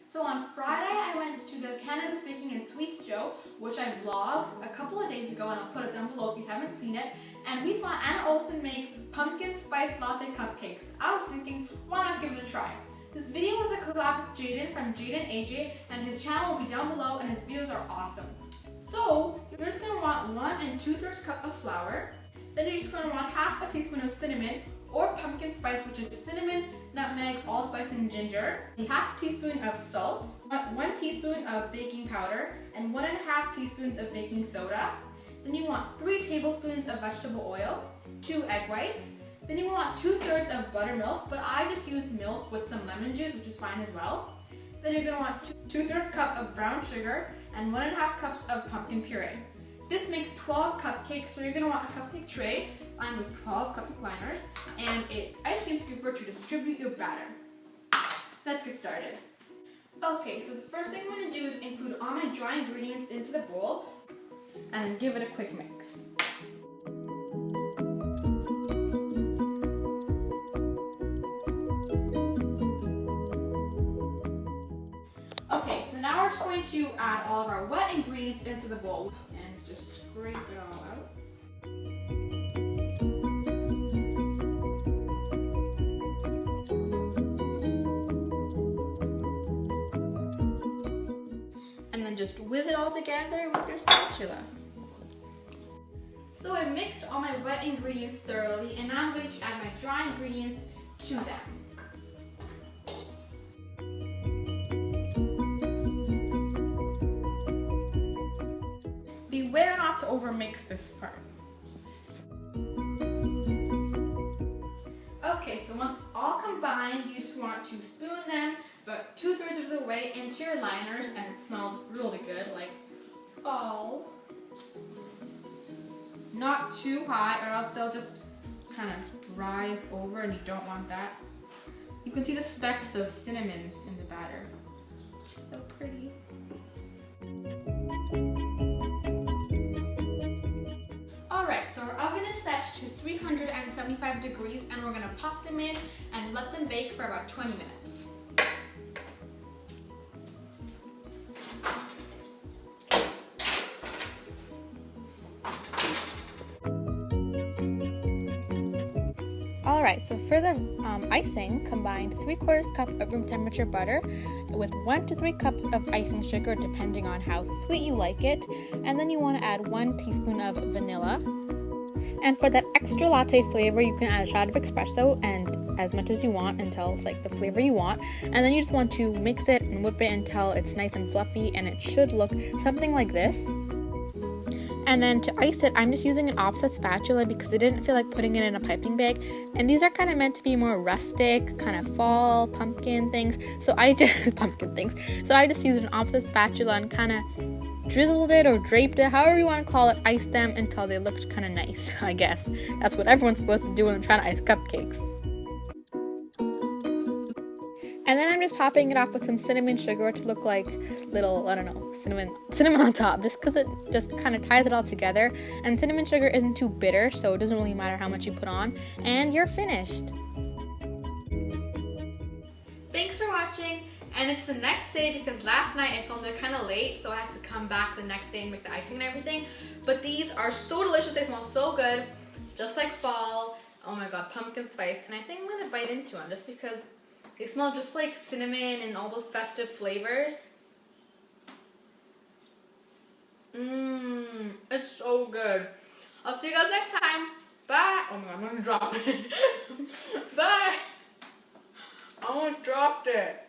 So on Friday, I went to the Canada's Baking and Sweets show, which I vlogged a couple of days ago, and I'll put it down below if you haven't seen it. And we saw Anna Olsen make pumpkin spice latte cupcakes. I was thinking, why not give it a try? This video was a collab with Jaden from Jaden AJ, and his channel will be down below, and his videos are awesome. So you're just gonna want 1 2/3 cup of flour. Then you're just gonna want half a teaspoon of cinnamon or pumpkin spice, which is cinnamon, nutmeg, allspice, and ginger. Half a teaspoon of salt, 1 teaspoon of baking powder, and 1 1/2 teaspoons of baking soda. Then you want 3 tablespoons of vegetable oil, 2 egg whites. Then you want 2/3 of buttermilk, but I just used milk with some lemon juice, which is fine as well. Then you're gonna want 2/3 cup of brown sugar and 1 1/2 cups of pumpkin puree. This makes 12 cupcakes, so you're gonna want a cupcake tray lined with 12 cupcake liners and an ice cream scooper to distribute your batter. Let's get started. Okay, so the first thing I'm gonna do is include all my dry ingredients into the bowl and then give it a quick mix. Okay, so now we're just going to add all of our wet ingredients into the bowl and just scrape it all out. And then just whiz it all together with your spatula. So I mixed all my wet ingredients thoroughly, and now I'm going to add my dry ingredients to them. Beware not to overmix this part. Okay, so once it's all combined, you just want to spoon them about 2/3 of the way into your liners, and it smells really good, like fall. Not too high, or else they'll just kind of rise over, and you don't want that. You can see the specks of cinnamon in the batter. So pretty. Alright, so our oven is set to 375 degrees, and we're going to pop them in and let them bake for about 20 minutes. Alright, so for the icing, combine 3/4 cup of room temperature butter with 1 to 3 cups of icing sugar, depending on how sweet you like it. And then you want to add 1 teaspoon of vanilla. And for that extra latte flavor, you can add a shot of espresso and as much as you want until it's like the flavor you want. And then you just want to mix it and whip it until it's nice and fluffy, and it should look something like this. And then to ice it, I'm just using an offset spatula because I didn't feel like putting it in a piping bag. And these are kind of meant to be more rustic, kind of fall, pumpkin things. So I just used an offset spatula and kind of drizzled it or draped it, however you want to call it, iced them until they looked kind of nice, I guess. That's what everyone's supposed to do when they're trying to ice cupcakes. And then I'm just topping it off with some cinnamon sugar to look like little, I don't know, cinnamon on top, just because it just kind of ties it all together. And cinnamon sugar isn't too bitter, so it doesn't really matter how much you put on. And you're finished. Thanks for watching. And it's the next day because last night I filmed it kind of late, so I had to come back the next day and make the icing and everything. But these are so delicious. They smell so good, just like fall. Oh my god, pumpkin spice. And I think I'm going to bite into them just because they smell just like cinnamon and all those festive flavors. It's so good. I'll see you guys next time. Bye. Oh my god, I'm going to drop it. Bye. I almost dropped it.